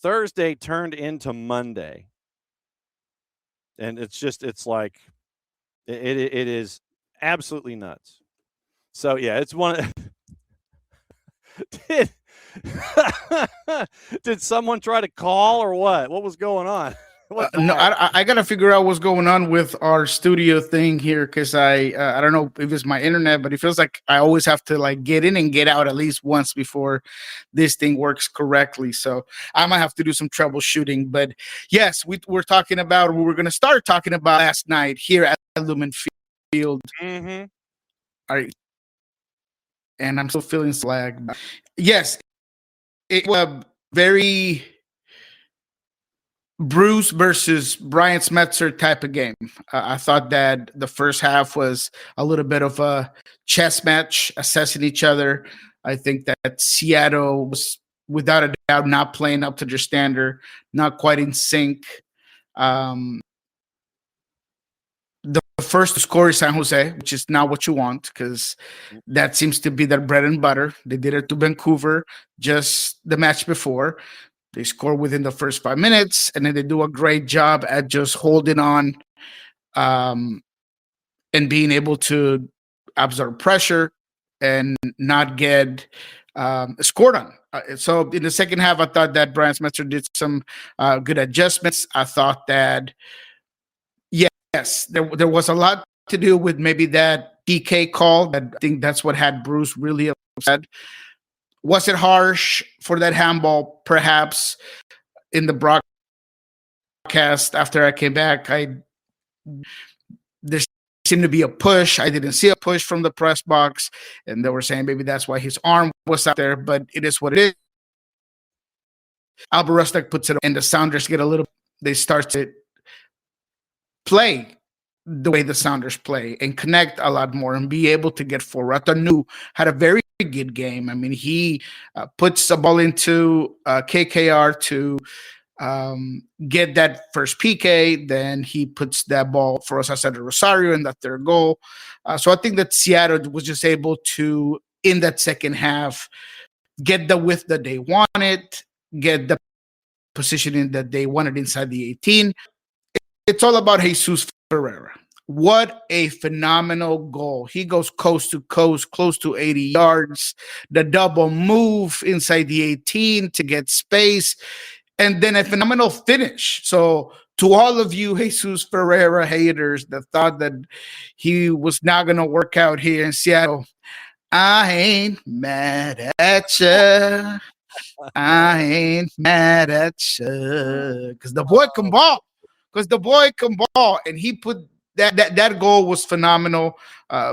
Thursday turned into Monday. And it's like it is absolutely nuts. So yeah, it's one. Did did someone try to call or what? What was going on? No, I gotta figure out what's going on with our studio thing here because I don't know if it's my internet, but it feels like I always have to like get in and get out at least once before this thing works correctly. So I might have to do some troubleshooting. But yes, we're talking about we were gonna start talking about last night here at Lumen Field. Mm-hmm. All right, and I'm still feeling slag. Yes, it was a very Bruce versus Brian Smetzer type of game. I thought that the first half was a little bit of a chess match, assessing each other. I think that Seattle was, without a doubt, not playing up to their standard, not quite in sync. The first to score is San Jose, which is not what you want because that seems to be their bread and butter. They did it to Vancouver just the match before. They score within the first 5 minutes, and then they do a great job at just holding on and being able to absorb pressure and not get scored on. So in the second half, I thought that Brian Smetzer did some good adjustments. I thought that, yes, there was a lot to do with maybe that PK call. I think that's what had Bruce really upset. Was it harsh for that handball? Perhaps. In the broadcast after I came back, there seemed to be a push. I didn't see a push from the press box, and they were saying maybe that's why his arm was out there. But it is what it is. Albert Rusnak puts it, and the Sounders get a little. They start to play the way the Sounders play and connect a lot more and be able to get forward. New had a very good game. I mean, he puts the ball into KKR to get that first PK. Then he puts that ball for Cesar Rosario in that third goal. So I think that Seattle was just able to, in that second half, get the width that they wanted, get the positioning that they wanted inside the 18. It's all about Jesus Ferreira. What a phenomenal goal. He goes coast to coast, close to 80 yards. The double move inside the 18 to get space. And then a phenomenal finish. So to all of you Jesus Ferreira haters that thought that he was not going to work out here in Seattle, I ain't mad at you. I ain't mad at you. Because the boy can ball. And he put that goal was phenomenal.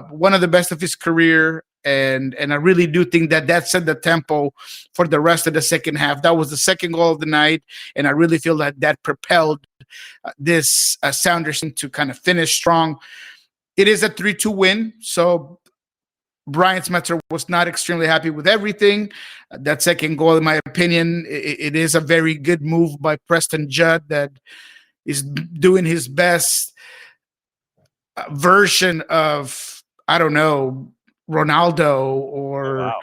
One of the best of his career. And I really do think that set the tempo for the rest of the second half. That was the second goal of the night. And I really feel that propelled this Sounders to kind of finish strong. It is a 3-2 win. So Brian Smetzer was not extremely happy with everything. That second goal, in my opinion, it is a very good move by Preston Judd that is doing his best version of, I don't know, Ronaldo or Wow.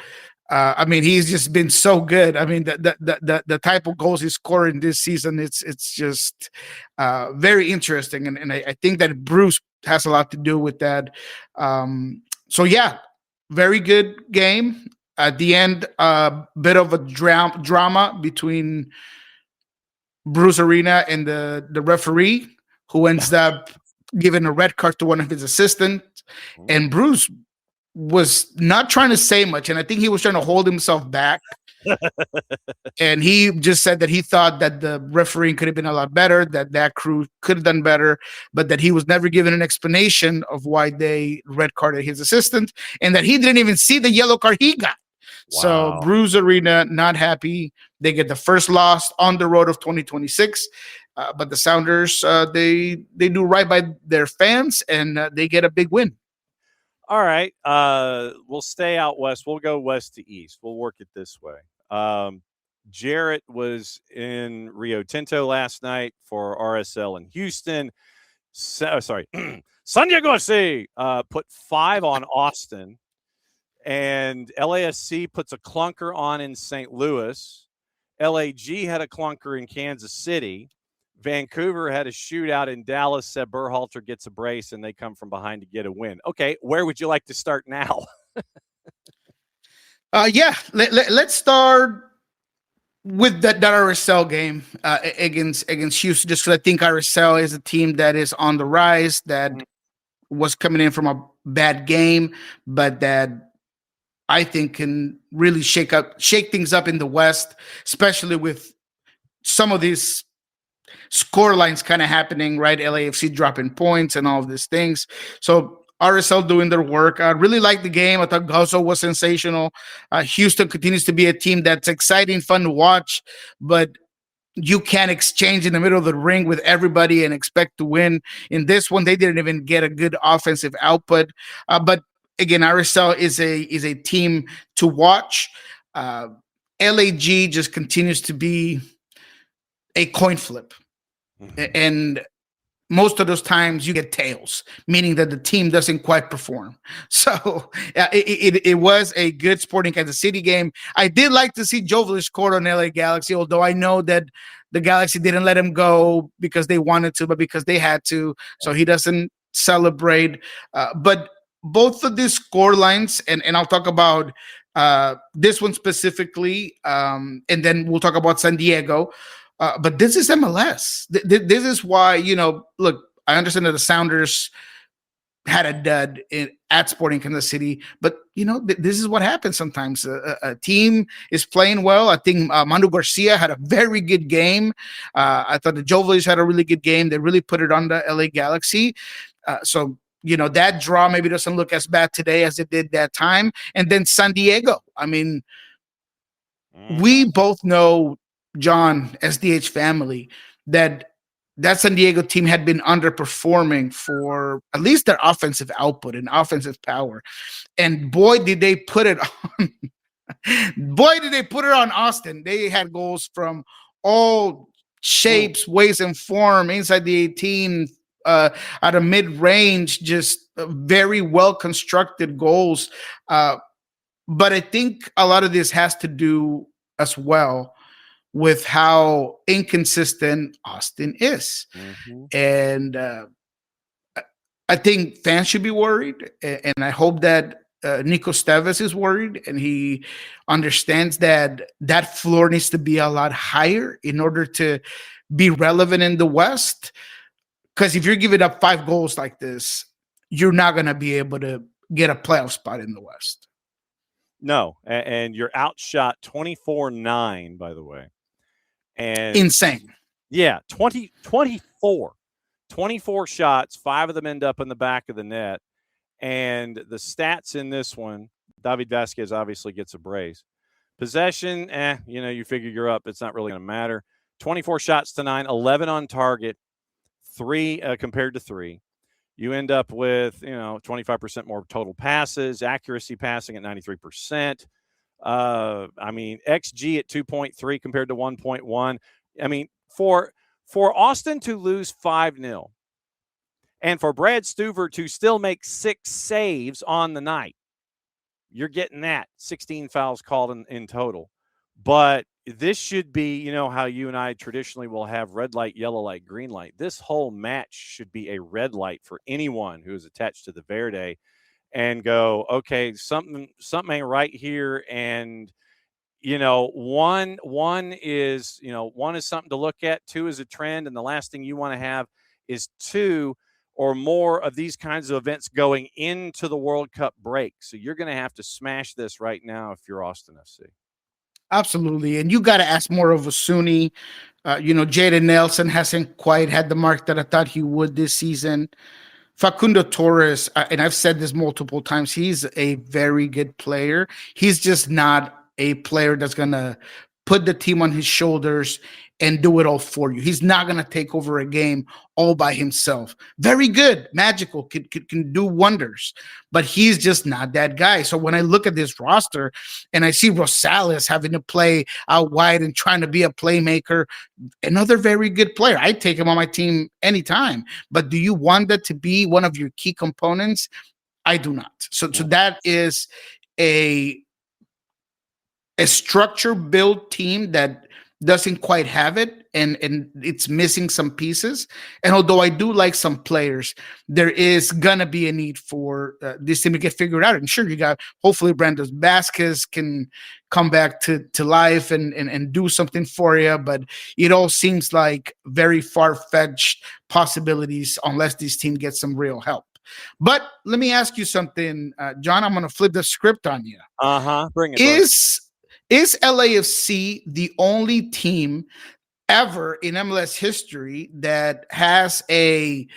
I mean, he's just been so good. I mean, the type of goals he's scoring this season, it's just very interesting, and I think that Bruce has a lot to do with that. So yeah, very good game. At the end, a bit of a drama between Bruce Arena and the referee, who ends up giving a red card to one of his assistants, and Bruce was not trying to say much, and I think he was trying to hold himself back. And he just said that he thought that the refereeing could have been a lot better, that crew could have done better, but that he was never given an explanation of why they red carded his assistant, and that he didn't even see the yellow card he got. Wow. So Bruce Arena not happy. They get the first loss on the road of 2026. But the Sounders, they do right by their fans, and they get a big win. All right. We'll stay out west. We'll go west to east. We'll work it this way. Jarrett was in Rio Tinto last night for RSL in Houston. San Diego FC put 5 on Austin, and LASC puts a clunker on in St. Louis, LAG had a clunker in Kansas City. Vancouver had a shootout in Dallas. Seb Berhalter gets a brace, and they come from behind to get a win. Okay, where would you like to start now? Yeah, let's start with that RSL game against Houston, just because I think RSL is a team that is on the rise, that was coming in from a bad game, but that I think can really shake things up in the West, especially with some of these score lines kind of happening, right? LAFC dropping points and all of these things. So RSL doing their work. I really liked the game. I thought Guzzo was sensational. Houston continues to be a team that's exciting, fun to watch, but you can't exchange in the middle of the ring with everybody and expect to win. In this one, they didn't even get a good offensive output. But again, RSL is a team to watch. LAG just continues to be a coin flip. And most of those times you get tails, meaning that the team doesn't quite perform. So it was a good Sporting Kansas City game. I did like to see Jovic score on LA Galaxy, although I know that the Galaxy didn't let him go because they wanted to, but because they had to. So he doesn't celebrate. But both of these score lines, and I'll talk about this one specifically, and then we'll talk about San Diego. But this is MLS. This is why, look, I understand that the Sounders had a dud at Sporting Kansas City, but, this is what happens sometimes. A team is playing well. I think Manu Garcia had a very good game. I thought the Jovic had a really good game. They really put it on the LA Galaxy. So, that draw maybe doesn't look as bad today as it did that time. And then San Diego. I mean, we both know, John, SDH family, that San Diego team had been underperforming for at least their offensive output and offensive power. And boy, did they put it on. Boy, did they put it on Austin. They had goals from all shapes, ways, and form inside the 18, at a mid-range, just very well-constructed goals. But I think a lot of this has to do as well with how inconsistent Austin is. And I think fans should be worried. And I hope that Nico Steves is worried and he understands that that floor needs to be a lot higher in order to be relevant in the West. Because if you're giving up 5 goals like this, you're not going to be able to get a playoff spot in the West. No, and you're outshot 24-9, by the way. And insane. Yeah, 24 shots, 5 of them end up in the back of the net. And the stats in this one, David Vasquez obviously gets a brace. Possession, you figure you're up. It's not really going to matter. 24 shots to 9, 11 on target, 3 compared to 3. You end up with, 25% more total passes, accuracy passing at 93%. XG at 2.3 compared to 1.1. I mean, for Austin to lose 5-0 and for Brad Stuver to still make 6 saves on the night, you're getting that 16 fouls called in total. But this should be, how you and I traditionally will have red light, yellow light, green light. This whole match should be a red light for anyone who is attached to the Verde and go, okay, something ain't right here. And, one is something to look at. 2 is a trend. And the last thing you want to have is 2 or more of these kinds of events going into the World Cup break. So you're going to have to smash this right now if you're Austin FC. Absolutely. And you got to ask more of a Sunni. Jaden Nelson hasn't quite had the mark that I thought he would this season. Facundo Torres, and I've said this multiple times, he's a very good player. He's just not a player that's going to put the team on his shoulders and do it all for you. He's not going to take over a game all by himself. Very good, magical, can do wonders, but he's just not that guy. So when I look at this roster and I see Rosales having to play out wide and trying to be a playmaker, another very good player. I take him on my team anytime. But do you want that to be one of your key components? I do not. So that is a structure build team that doesn't quite have it, and it's missing some pieces. And although I do like some players, there is gonna be a need for this team to get figured out. And sure, you got hopefully Brandon Vasquez can come back to life and do something for you, but it all seems like very far-fetched possibilities unless this team gets some real help. But let me ask you something, John. I'm going to flip the script on you. Bring it. Is LAFC the only team ever in MLS history that has a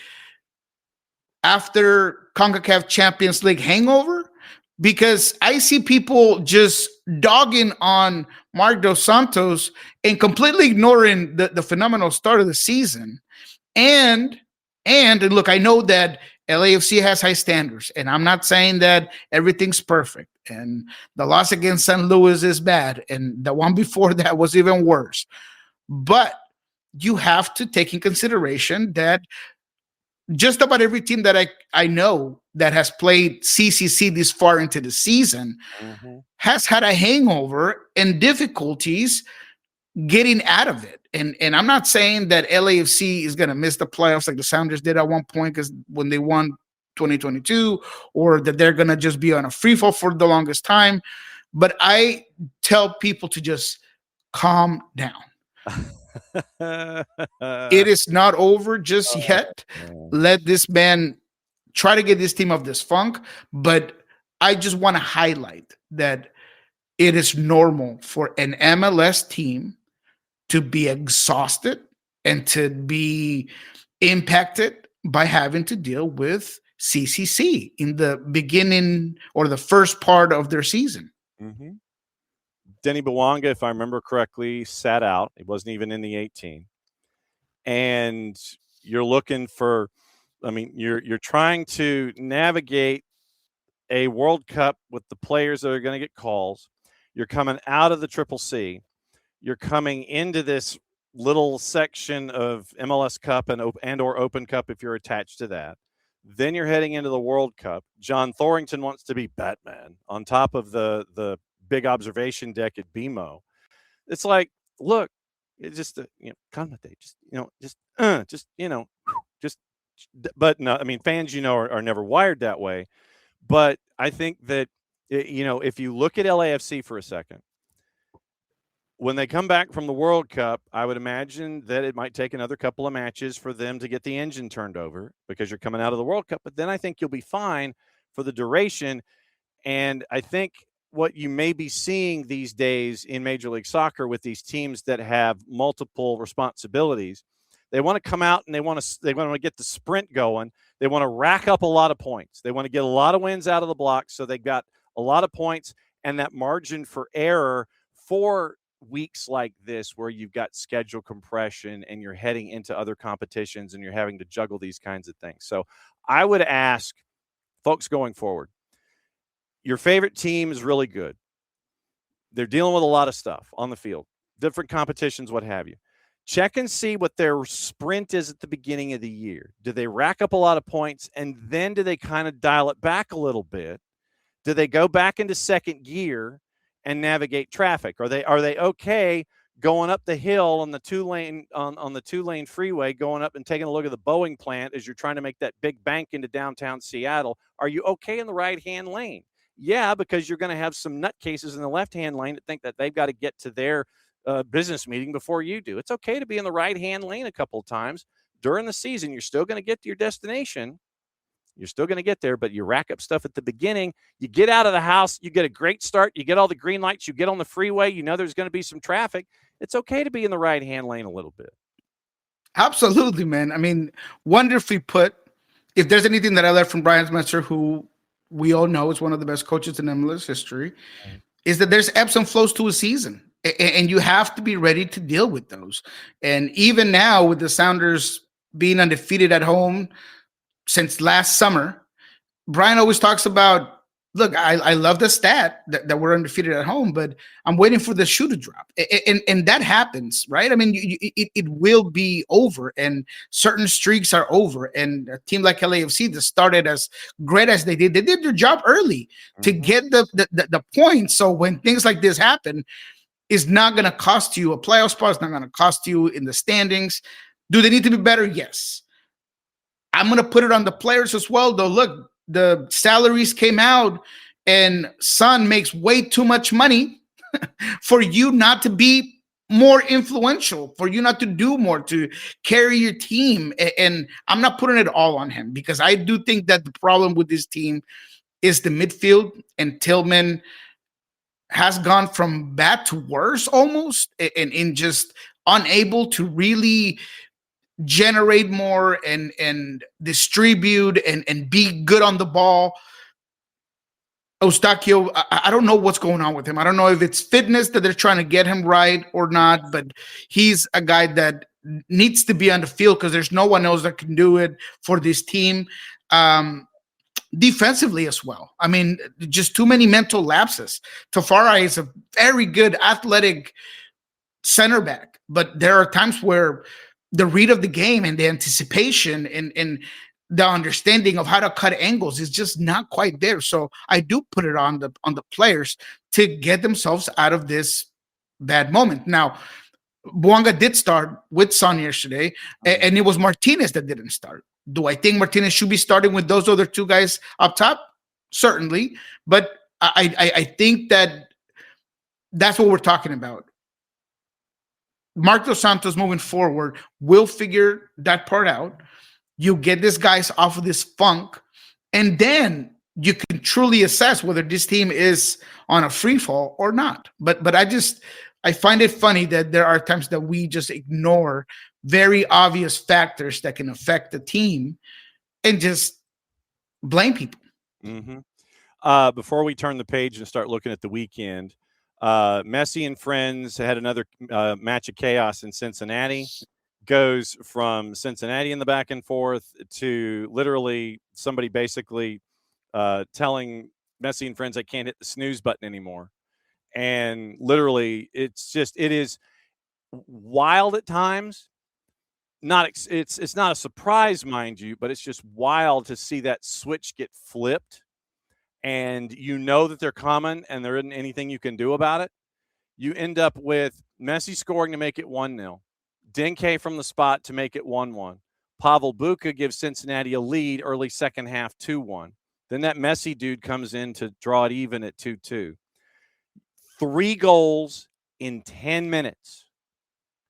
after CONCACAF Champions League hangover? Because I see people just dogging on Marc Dos Santos and completely ignoring the phenomenal start of the season. And look, I know that LAFC has high standards, and I'm not saying that everything's perfect. And the loss against St. Louis is bad, and the one before that was even worse. But you have to take in consideration that just about every team that I know that has played CCC this far into the season has had a hangover and difficulties getting out of it. And I'm not saying that LAFC is going to miss the playoffs like the Sounders did at one point because when they won 2022, or that they're going to just be on a free fall for the longest time. But I tell people to just calm down. It is not over just yet. Let this man try to get this team off this funk. But I just want to highlight that it is normal for an MLS team to be exhausted and to be impacted by having to deal with CCC in the beginning or the first part of their season. Denny Bawanga, if I remember correctly, sat out. He wasn't even in the 18. And you're looking for, I mean, you're trying to navigate a World Cup with the players that are going to get calls. You're coming out of the Triple C. You're coming into this little section of MLS Cup and or Open Cup if you're attached to that. Then you're heading into the World Cup. John Thorrington wants to be Batman on top of the big observation deck at BMO. It's like, look, it's just but no, I mean, fans, are never wired that way. But I think that, if you look at LAFC for a second, when they come back from the World Cup, I would imagine that it might take another couple of matches for them to get the engine turned over because you're coming out of the World Cup. But then I think you'll be fine for the duration. And I think what you may be seeing these days in Major League Soccer with these teams that have multiple responsibilities, they want to come out and they want to get the sprint going. They want to rack up a lot of points. They want to get a lot of wins out of the block so they got a lot of points, and that margin for error for weeks like this where you've got schedule compression and you're heading into other competitions and you're having to juggle these kinds of things. So I would ask folks going forward, your favorite team is really good. They're dealing with a lot of stuff on the field, different competitions, what have you. Check and see what their sprint is at the beginning of the year. Do they rack up a lot of points, and then do they kind of dial it back a little bit? Do they go back into second gear and navigate traffic? Are they okay going up the hill on the two-lane freeway, going up and taking a look at the Boeing plant as you're trying to make that big bank into downtown Seattle? Are you okay in the right-hand lane? Yeah, because you're going to have some nutcases in the left-hand lane that think that they've got to get to their business meeting before you do. It's okay to be in the right-hand lane a couple of times during the season. You're still going to get to your destination. You're still going to get there, but you rack up stuff at the beginning. You get out of the house. You get a great start. You get all the green lights. You get on the freeway. You know there's going to be some traffic. It's okay to be in the right-hand lane a little bit. Absolutely, man. I mean, wonderfully put. If there's anything that I learned from Brian Spencer, who we all know is one of the best coaches in MLS history, is that there's ebbs and flows to a season, and you have to be ready to deal with those. And even now, with the Sounders being undefeated at home since last summer, Brian always talks about, look, I love the stat that we're undefeated at home, but I'm waiting for the shoe to drop. And that happens, right? I mean, it will be over, and certain streaks are over. And a team like LAFC that started as great as they did their job early to get the points. So when things like this happen, is not going to cost you a playoff spot. It's not going to cost you in the standings. Do they need to be better? Yes. I'm going to put it on the players as well, though. Look, the salaries came out, and Son makes way too much money for you not to be more influential, for you not to do more, to carry your team. And I'm not putting it all on him, because I do think that the problem with this team is the midfield, and Tillman has gone from bad to worse almost, and in just unable to really generate more and distribute and be good on the ball. Eustaquio, I don't know what's going on with him. I don't know if it's fitness that they're trying to get him right or not, but he's a guy that needs to be on the field, because there's no one else that can do it for this team. Defensively as well. I mean, just too many mental lapses. Tafari is a very good athletic center back, but there are times where the read of the game and the anticipation and the understanding of how to cut angles is just not quite there. So I do put it on the players to get themselves out of this bad moment. Now, Buanga did start with Son yesterday, and it was Martinez that didn't start. Do I think Martinez should be starting with those other two guys up top? Certainly, but I think that that's what we're talking about. Marc Dos Santos moving forward will figure that part out. You get these guys off of this funk, and then you can truly assess whether this team is on a free fall or not. But I find it funny that there are times that we just ignore very obvious factors that can affect the team and just blame people. Mm-hmm. Before we turn the page and start looking at the weekend, Messi and friends had another match of chaos in Cincinnati. Goes from Cincinnati in the back and forth to literally somebody basically telling Messi and friends they can't hit the snooze button anymore. And literally, it is wild at times. It's not a surprise, mind you, but it's just wild to see that switch get flipped, and you know that they're coming, and there isn't anything you can do about it. You end up with Messi scoring to make it 1-0, Denke from the spot to make it 1-1. Pavel Buka gives Cincinnati a lead early second half, 2-1. Then that Messi dude comes in to draw it even at 2-2. 3 goals in 10 minutes.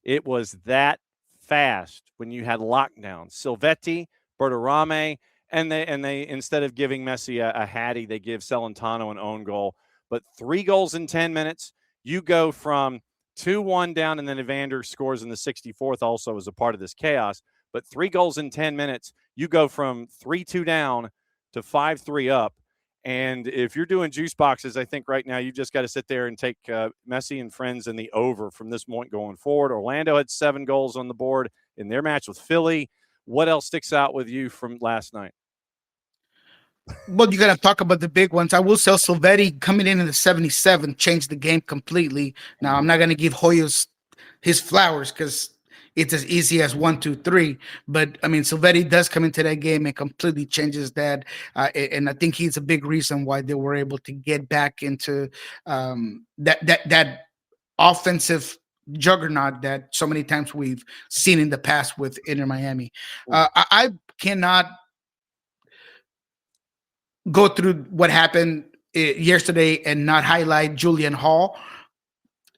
It was that fast when you had lockdown. Silvetti, Bertarame, and they instead of giving Messi a hattie, they give Celentano an own goal. But 3 goals in 10 minutes, you go from 2-1 down, and then Evander scores in the 64th also as a part of this chaos. But 3 goals in 10 minutes, you go from 3-2 down to 5-3 up. And if you're doing juice boxes, I think right now you just got to sit there and take Messi and friends in the over from this point going forward. Orlando had 7 goals on the board in their match with Philly. What else sticks out with you from last night? Well, you got to talk about the big ones. I will say Silvetti coming in the 77 changed the game completely. Now, I'm not going to give Hoyos his flowers because it's as easy as 1, 2, 3. But I mean, Silvetti does come into that game and completely changes that. And I think he's a big reason why they were able to get back into that offensive juggernaut that so many times we've seen in the past with Inter Miami. I cannot go through what happened yesterday and not highlight Julian Hall.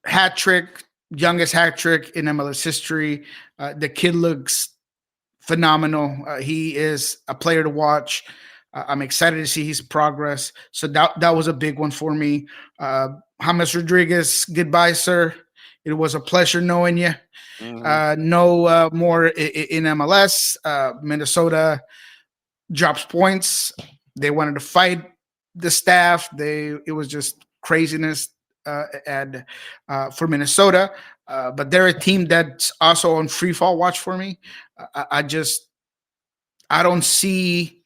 Hat trick, youngest hat trick in MLS history. The kid looks phenomenal. He is a player to watch. I'm excited to see his progress. So that was a big one for me. James Rodriguez, goodbye, sir. It was a pleasure knowing you. Mm-hmm. No more in MLS. Minnesota drops points. They wanted to fight the staff. It was just craziness for Minnesota. But they're a team that's also on free fall watch for me. I don't see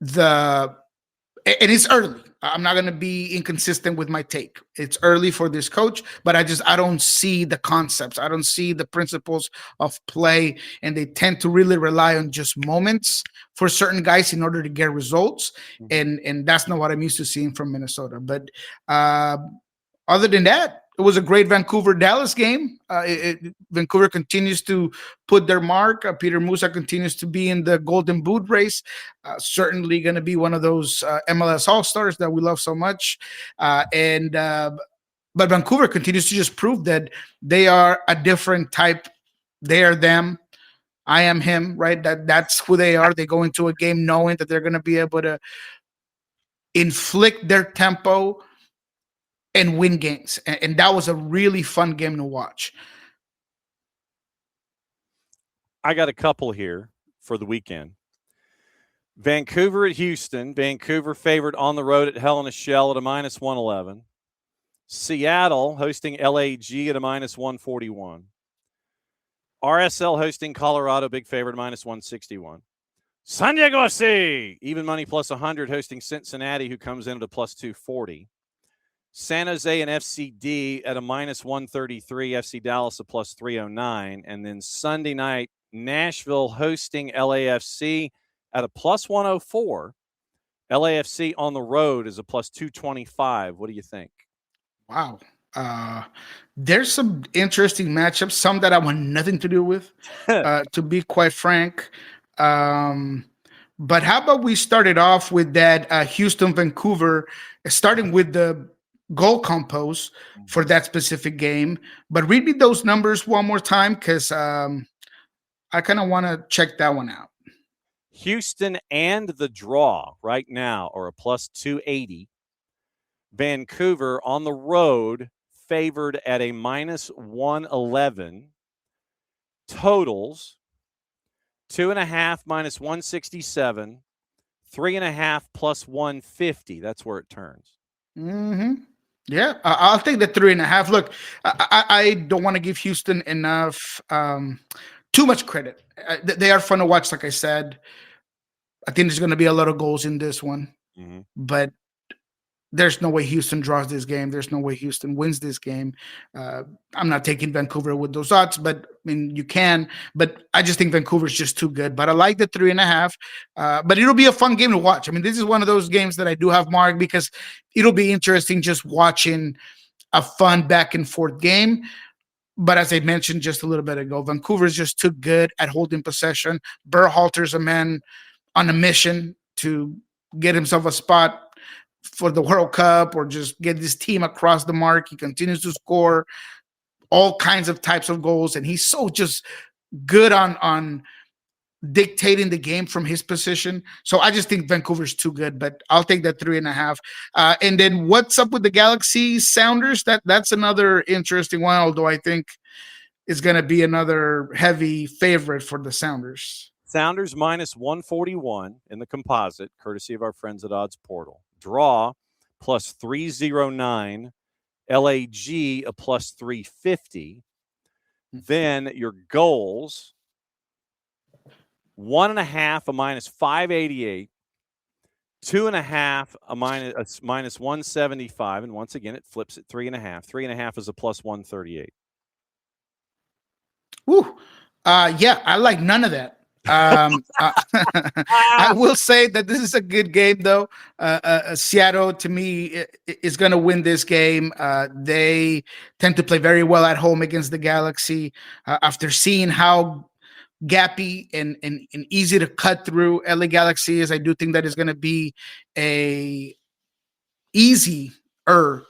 and it's early. I'm not going to be inconsistent with my take. It's early for this coach, but I don't see the concepts. I don't see the principles of play, and they tend to really rely on just moments for certain guys in order to get results. Mm-hmm. And that's not what I'm used to seeing from Minnesota. But other than that, it was a great Vancouver-Dallas game. Vancouver continues to put their mark. Peter Musa continues to be in the Golden Boot race. Certainly going to be one of those MLS All-Stars that we love so much. But Vancouver continues to just prove that they are a different type. They are them. I am him, right? That's who they are. They go into a game knowing that they're going to be able to inflict their tempo and win games. And that was a really fun game to watch. I got a couple here for the weekend. Vancouver at Houston. Vancouver favored on the road at Hell in a Shell at a minus 111. Seattle hosting LAG at a minus 141. RSL hosting Colorado, big favorite, minus 161. San Diego FC, even money plus 100, hosting Cincinnati, who comes in at a plus 240. San Jose and FCD at a minus 133, FC Dallas a plus 309. And then Sunday night, Nashville hosting LAFC at a plus 104. LAFC on the road is a plus 225. What do you think? Wow. There's some interesting matchups, some that I want nothing to do with, to be quite frank. But how about we started off with that Houston-Vancouver, starting with the goal compos for that specific game. But read me those numbers one more time, because I kind of want to check that one out. Houston and the draw right now are a plus 280. Vancouver on the road favored at a minus 111. Totals 2.5 minus 167, 3.5 plus 150. That's where it turns. Mm-hmm. Yeah, I'll take the 3.5. Look, I don't want to give Houston enough, too much credit. They are fun to watch, like I said. I think there's going to be a lot of goals in this one, but there's no way Houston draws this game. There's no way Houston wins this game. I'm not taking Vancouver with those odds, but I mean, you can. But I just think Vancouver's just too good. But I like the 3.5. But it'll be a fun game to watch. I mean, this is one of those games that I do have marked because it'll be interesting just watching a fun back and forth game. But as I mentioned just a little bit ago, Vancouver is just too good at holding possession. Berhalter's a man on a mission to get himself a spot for the World Cup or just get this team across the mark. He continues to score all kinds of types of goals, and he's so just good on dictating the game from his position. So I just think Vancouver's too good, but I'll take that 3.5. And then what's up with the Galaxy Sounders? That's another interesting one, although I think it's going to be another heavy favorite for the Sounders. Sounders minus 141 in the composite, courtesy of our friends at Odds Portal. Draw plus 309, LAG a plus 350. Then your goals, 1.5 a minus 588, 2.5 a minus 175, and once again it flips at 3.5. 3.5 is a plus 138. Woo. Yeah, I like none of that. I will say that this is a good game, though. Seattle, to me, is going to win this game. They tend to play very well at home against the Galaxy. After seeing how gappy and easy to cut through LA Galaxy is, I do think that is going to be a easy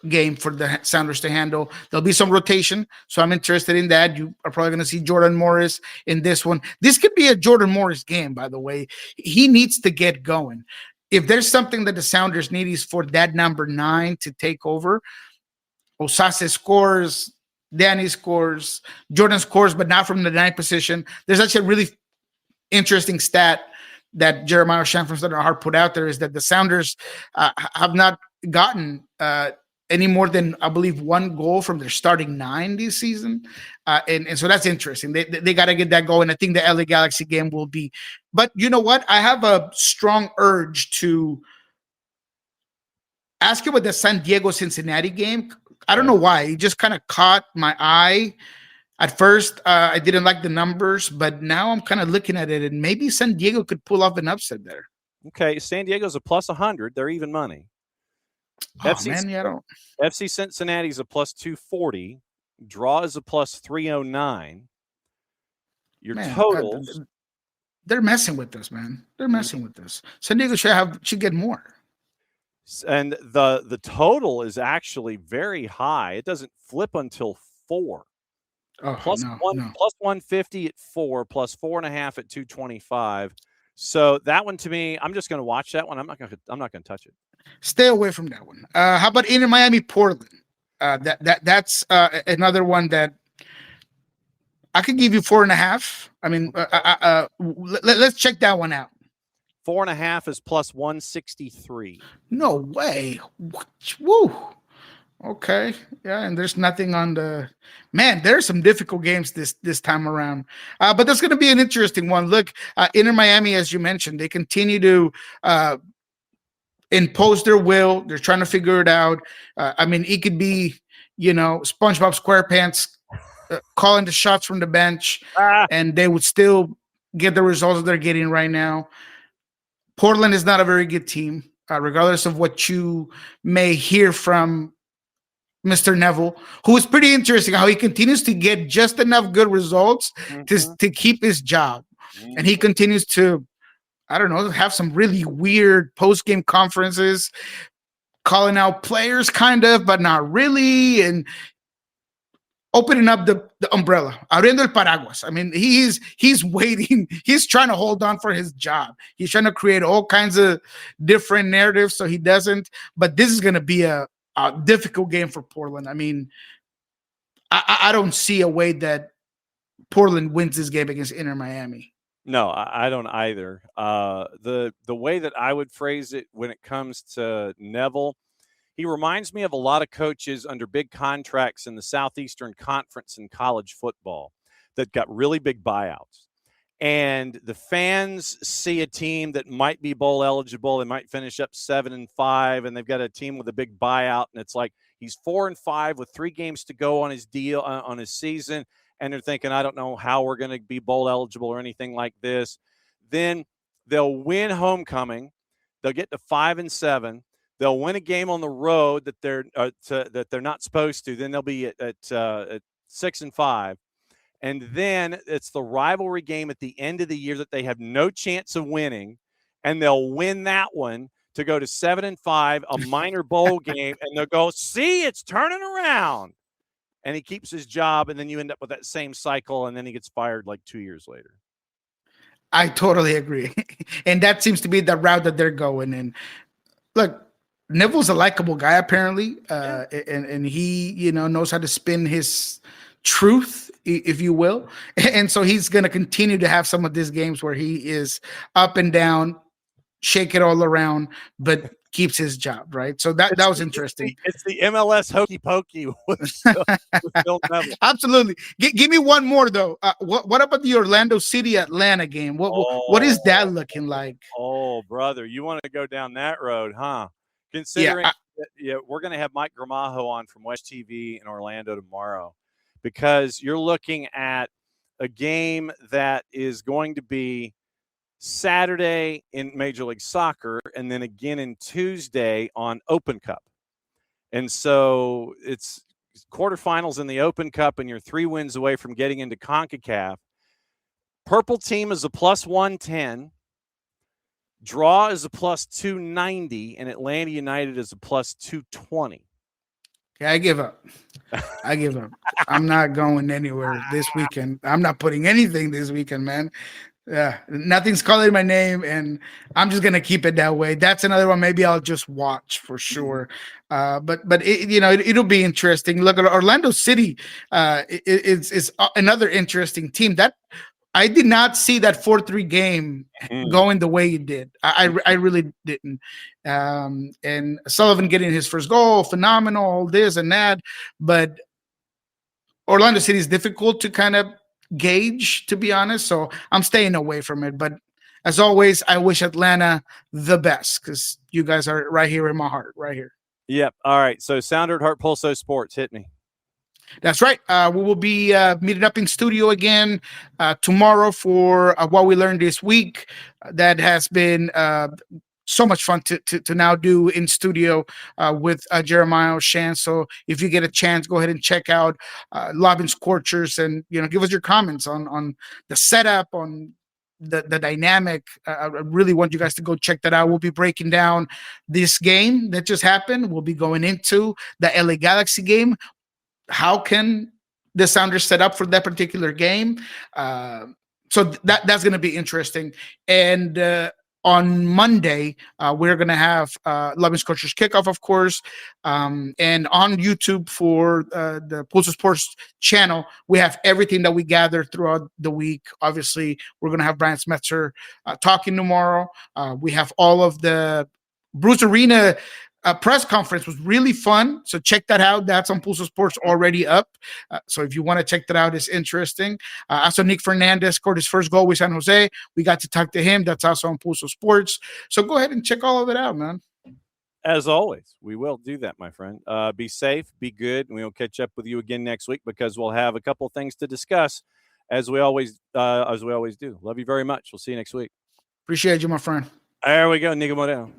game for the Sounders to handle. There'll be some rotation, so I'm interested in that. You are probably going to see Jordan Morris in this one. This could be a Jordan Morris game, by the way. He needs to get going. If there's something that the Sounders need is for that number 9 to take over. Osase scores, Danny scores, Jordan scores, but not from the 9th position. There's actually a really interesting stat that Jeremiah Shan from Southern Heart put out there is that the Sounders have not gotten any more than, I believe, 1 goal from their starting 9 this season. And so that's interesting. They got to get that going. I think the LA Galaxy game will be. But you know what? I have a strong urge to ask you about the San Diego-Cincinnati game. I don't know why. It just kind of caught my eye. At first, I didn't like the numbers, but now I'm kind of looking at it, and maybe San Diego could pull off an upset there. Okay, San Diego's a plus 100. They're even money. Oh FC man, yeah, I don't. FC Cincinnati is a plus 240. Draw is a plus 309. Your Man, totals. they're messing with us, man. They're Mhm. messing with us. San Diego should get more. And the total is actually very high. It doesn't flip until 4. Oh no, no. Plus 150 at 4, plus 4.5 at 225. So that one to me, I'm just going to watch that one. I'm not going to touch it. Stay away from that one. How about Inter Miami Portland? That's another one that I could give you 4.5. I mean, let's check that one out. 4.5 is plus 163. No way. Woo. Okay. Yeah, and there's nothing on the man. There's some difficult games this time around, but that's going to be an interesting one. Look, Inter Miami, as you mentioned, they continue to impose their will. They're trying to figure it out. I mean, it could be, SpongeBob SquarePants calling the shots from the bench, and they would still get the results that they're getting right now. Portland is not a very good team, regardless of what you may hear from Mr. Neville, who is pretty interesting how he continues to get just enough good results to keep his job. And he continues to, I don't know, have some really weird post-game conferences, calling out players kind of, but not really, and opening up the umbrella, abriendo el paraguas. I mean, he's waiting. He's trying to hold on for his job. He's trying to create all kinds of different narratives so he doesn't. But this is going to be a difficult game for Portland. I mean, I don't see a way that Portland wins this game against Inter Miami. No, I don't either. The way that I would phrase it when it comes to Neville, he reminds me of a lot of coaches under big contracts in the Southeastern Conference in college football that got really big buyouts. And the fans see a team that might be bowl eligible. They might finish up 7-5, and they've got a team with a big buyout. And it's like he's 4-5 with 3 games to go on his deal on his season. And they're thinking, I don't know how we're going to be bowl eligible or anything like this. Then they'll win homecoming. They'll get to 5-7. They'll win a game on the road that they're not supposed to. Then they'll be at 6-5. And then it's the rivalry game at the end of the year that they have no chance of winning, and they'll win that one to go to 7-5, a minor bowl game, and they'll go, see, it's turning around. And he keeps his job, and then you end up with that same cycle, and then he gets fired like 2 years later. I totally agree. And that seems to be the route that they're going in. Look, Neville's a likable guy, apparently, and he, knows how to spin his truth, if you will. And so he's going to continue to have some of these games where he is up and down, shake it all around, but keeps his job, right? So that was interesting. It's the MLS hokey pokey with Phil Neville. Absolutely. Give me one more though. What about the Orlando City Atlanta game? What is that looking like? Oh, brother, you want to go down that road, huh? Considering we're going to have Mike Gramajo on from West TV in Orlando tomorrow, because you're looking at a game that is going to be Saturday in Major League Soccer and then again in Tuesday on Open Cup. And so it's quarterfinals in the Open Cup, and you're 3 wins away from getting into CONCACAF. Purple team is a plus 110. Draw is a plus 290, and Atlanta United is a plus 220. Yeah, I give up. I'm not going anywhere this weekend. I'm not putting anything this weekend, man. Yeah, nothing's calling my name, and I'm just gonna keep it that way. That's another one. Maybe I'll just watch for sure. But it'll be interesting. Look at Orlando City. It's another interesting team. That I did not see that 4-3 game going the way it did. I really didn't. And Sullivan getting his first goal, phenomenal, this and that. But Orlando City is difficult to kind of gauge, to be honest. So I'm staying away from it. But as always, I wish Atlanta the best, because you guys are right here in my heart, right here. Yep. All right. So Sounder at Heart Pulso Sports, hit me. That's right. We will be meeting up in studio again tomorrow for what we learned this week. That has been so much fun to now do in studio with Jeremiah Oshan. So if you get a chance, go ahead and check out Lobbin Scorchers, and give us your comments on the setup, on the dynamic. I really want you guys to go check that out. We'll be breaking down this game that just happened. We'll be going into the LA Galaxy game. How can the Sounders set up for that particular game? So that's going to be interesting. And on Monday, we're going to have Love Scorchers kickoff, of course. And on YouTube for the Pulso Sports channel, we have everything that we gather throughout the week. Obviously, we're going to have Brian Smetzer talking tomorrow. We have all of the Bruce Arena press conference was really fun. So check that out. That's on Pulso Sports already up. So if you want to check that out, it's interesting. Also, Nick Fernandez scored his first goal with San Jose. We got to talk to him. That's also on Pulso Sports. So go ahead and check all of it out, man. As always, we will do that, my friend. Be safe, be good, and we'll catch up with you again next week because we'll have a couple things to discuss, as we always do. Love you very much. We'll see you next week. Appreciate you, my friend. There we go, Niko Moreno.